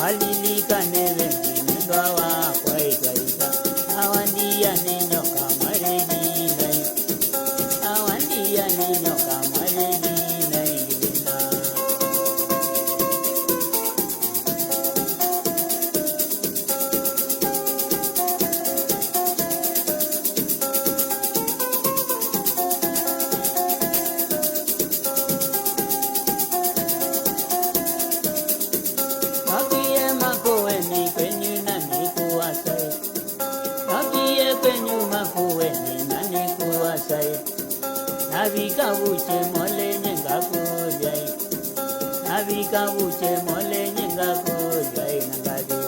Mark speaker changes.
Speaker 1: Alili kaneve ndwawa kwaita awandia ninyo kamareli nai awandia ninyo kamareli nai linda Navika uche mole nyenga kujai Navika uche mole nyenga kujai Nangadi